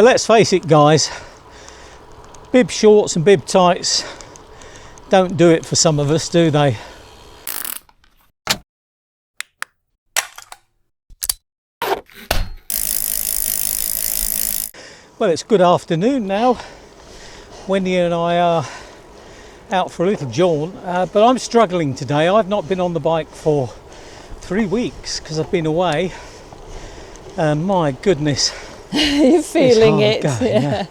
Let's face it guys, bib shorts and bib tights don't do it for some of us, do they? Well, it's good afternoon now. Wendy and I are out for a little jaunt, but I'm struggling today. I've not been on the bike for 3 weeks because I've been away, and my goodness, you're feeling it. Yeah.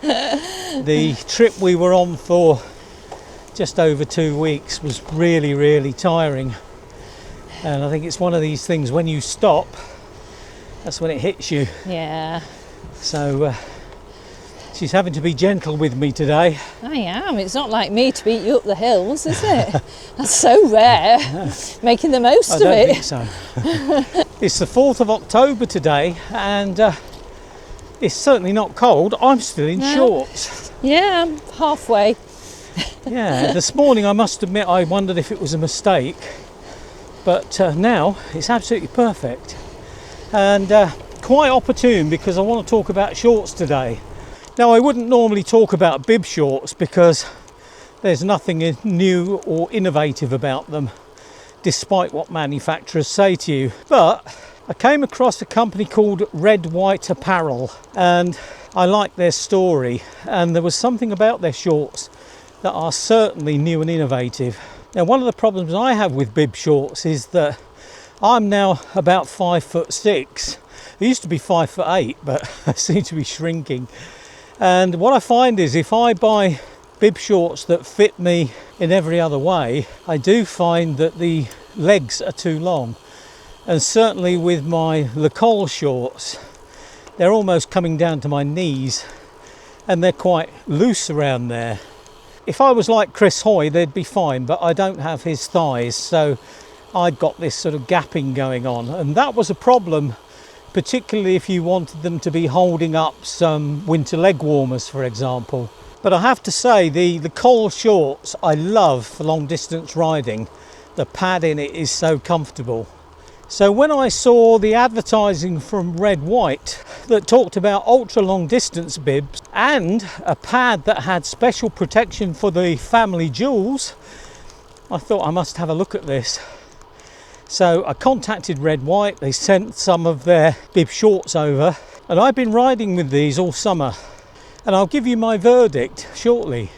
The trip we were on for just over 2 weeks was really tiring, and I think it's one of these things, when you stop, that's when it hits you. Yeah. So she's having to be gentle with me today. I am. It's not like me to beat you up the hills, is it? That's so rare. Making the most of it. I don't think so. It's the 4th of October today, and it's certainly not cold. I'm still in shorts. Yeah, I'm halfway. Yeah, this morning I must admit I wondered if it was a mistake, but now it's absolutely perfect, and quite opportune because I want to talk about shorts today. Now, I wouldn't normally talk about bib shorts because there's nothing new or innovative about them, despite what manufacturers say to you. But I came across a company called Red White Apparel, and I like their story, and there was something about their shorts that are certainly new and innovative. Now, one of the problems I have with bib shorts is that I'm now about 5'6". I used to be 5'8", but I seem to be shrinking. And what I find is if I buy bib shorts that fit me in every other way, I do find that the legs are too long. And certainly with my Le Col shorts, they're almost coming down to my knees, and they're quite loose around there. If I was like Chris Hoy, they'd be fine, but I don't have his thighs, so I'd got this sort of gapping going on. And that was a problem, particularly if you wanted them to be holding up some winter leg warmers, for example. But I have to say, the Col shorts I love for long distance riding. The pad in it is so comfortable. So when I saw the advertising from Red White that talked about ultra long distance bibs and a pad that had special protection for the family jewels, I thought I must have a look at this. So I contacted Red White, they sent some of their bib shorts over, and I've been riding with these all summer, and I'll give you my verdict shortly.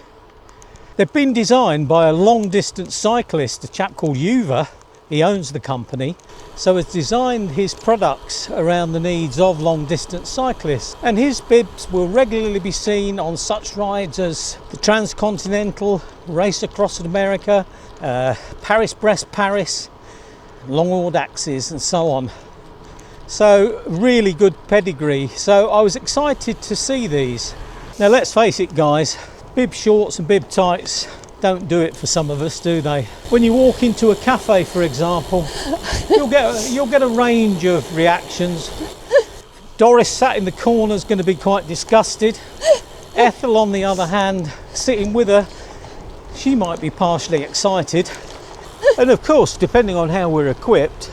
They've been designed by a long distance cyclist, a chap called Yuva. He owns the company, so has designed his products around the needs of long distance cyclists, and his bibs will regularly be seen on such rides as the Transcontinental, Race Across America, Paris-Brest-Paris, long oared axes and so on. So really good pedigree. So I was excited to see these. Now let's face it guys, bib shorts and bib tights don't do it for some of us, do they? When you walk into a cafe, for example, you'll get a range of reactions. Doris sat in the corner is going to be quite disgusted. Ethel on the other hand, sitting with her, she might be partially excited. And of course, depending on how we're equipped,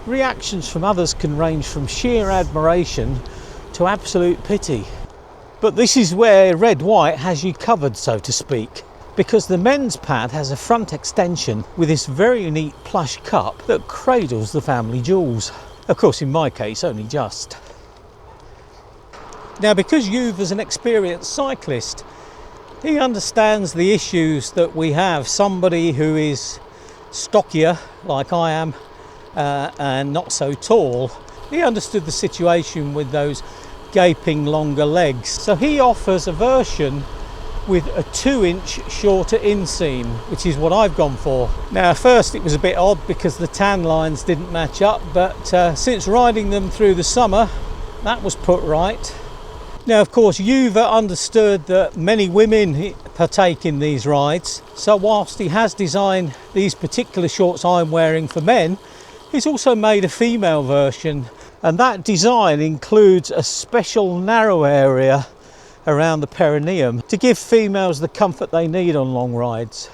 reactions from others can range from sheer admiration to absolute pity. But this is where Red White has you covered, so to speak, because the men's pad has a front extension with this very neat plush cup that cradles the family jewels. Of course, in my case, only just. Now, because Yuva's an experienced cyclist, he understands the issues that we have. Somebody who is stockier, like I am, and not so tall, he understood the situation with those gaping longer legs. So he offers a version with a 2-inch shorter inseam, which is what I've gone for. Now, at first it was a bit odd because the tan lines didn't match up, but since riding them through the summer, that was put right. Now, of course, Yuva understood that many women partake in these rides, so whilst he has designed these particular shorts I'm wearing for men, he's also made a female version, and that design includes a special narrow area around the perineum to give females the comfort they need on long rides.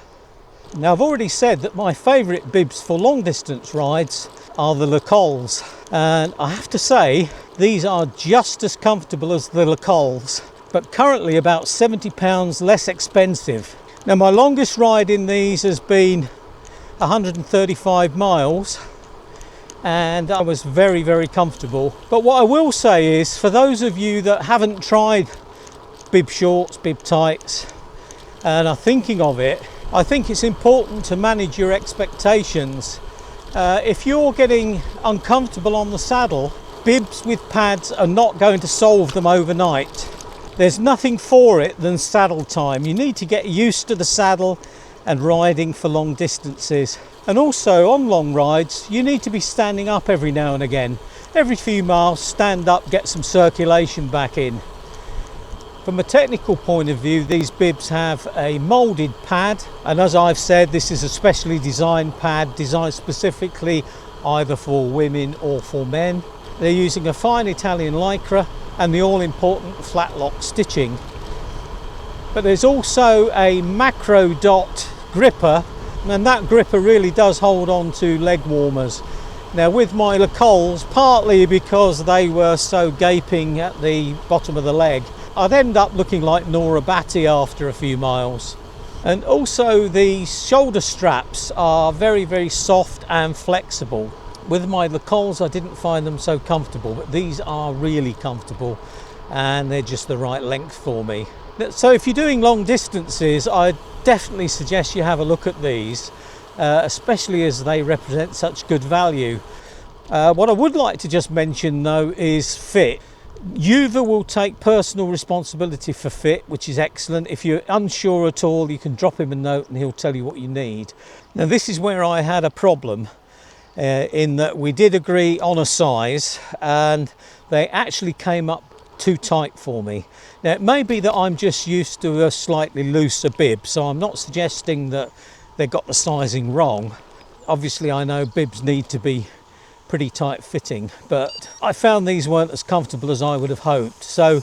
Now, I've already said that my favourite bibs for long distance rides are the Le Cols, and I have to say these are just as comfortable as the Le Cols. but currently about £70 less expensive. Now my longest ride in these has been 135 miles and I was very, very comfortable. But what I will say is, for those of you that haven't tried bib shorts, bib tights, and are thinking of it, I think it's important to manage your expectations. If you're getting uncomfortable on the saddle, bibs with pads are not going to solve them overnight. There's nothing for it than saddle time. You need to get used to the saddle and riding for long distances. And also on long rides, you need to be standing up every now and again. Every few miles, stand up, get some circulation back in. From a technical point of view, these bibs have a moulded pad, and as I've said, this is a specially designed pad, designed specifically either for women or for men. They're using a fine Italian lycra and the all-important flat lock stitching. But there's also a macro dot gripper, and that gripper really does hold on to leg warmers. Now with my Lacols, partly because they were so gaping at the bottom of the leg, I'd end up looking like Nora Batty after a few miles. And also the shoulder straps are very, very soft and flexible. With my Lacols I didn't find them so comfortable, but these are really comfortable and they're just the right length for me. So if you're doing long distances, I definitely suggest you have a look at these, especially as they represent such good value. What I would like to just mention though is fit. Uva will take personal responsibility for fit, which is excellent. If you're unsure at all, you can drop him a note and he'll tell you what you need. Now this is where I had a problem, in that we did agree on a size and they actually came up too tight for me. Now it may be that I'm just used to a slightly looser bib, so I'm not suggesting that they got the sizing wrong. Obviously I know bibs need to be pretty tight fitting, but I found these weren't as comfortable as I would have hoped. So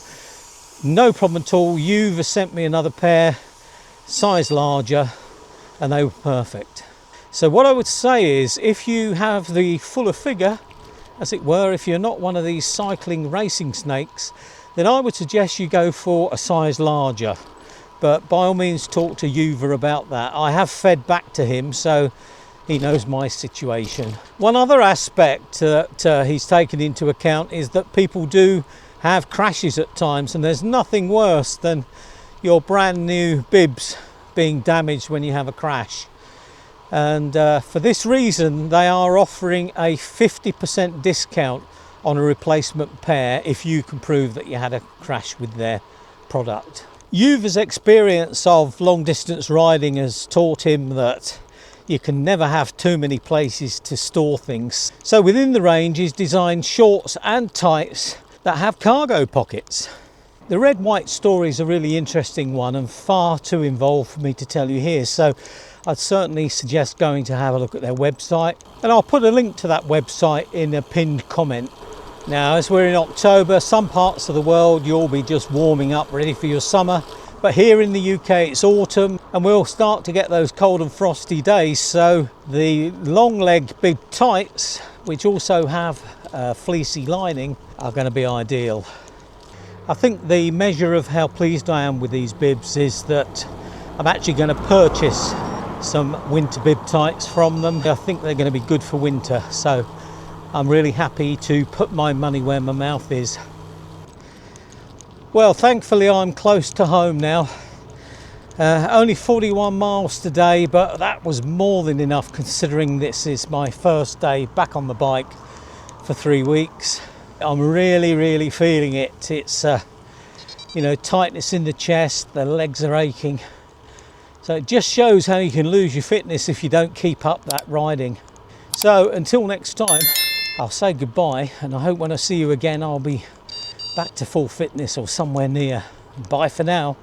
no problem at all. You've sent me another pair, size larger, and they were perfect. So what I would say is, if you have the fuller figure, as it were, if you're not one of these cycling racing snakes, then I would suggest you go for a size larger. But by all means talk to Uva about that. I have fed back to him, so he knows my situation. One other aspect that he's taken into account is that people do have crashes at times, and there's nothing worse than your brand new bibs being damaged when you have a crash. And for this reason they are offering a 50% discount on a replacement pair if you can prove that you had a crash with their product. Uva's experience of long distance riding has taught him that you can never have too many places to store things. So within the range he's designed shorts and tights that have cargo pockets. The Red White story is a really interesting one and far too involved for me to tell you here, so I'd certainly suggest going to have a look at their website, and I'll put a link to that website in a pinned comment. Now as we're in October, some parts of the world you'll be just warming up ready for your summer, but here in the UK it's autumn and we'll start to get those cold and frosty days, so the long leg bib tights, which also have a fleecy lining, are going to be ideal. I think the measure of how pleased I am with these bibs is that I'm actually going to purchase some winter bib tights from them. I think they're going to be good for winter, so I'm really happy to put my money where my mouth is. Well, thankfully I'm close to home now. Only 41 miles today, but that was more than enough considering this is my first day back on the bike for 3 weeks. I'm really feeling it. It's you know, tightness in the chest, the legs are aching. So it just shows how you can lose your fitness if you don't keep up that riding. So until next time, I'll say goodbye, and I hope when I see you again I'll be back to full fitness or somewhere near. Bye for now.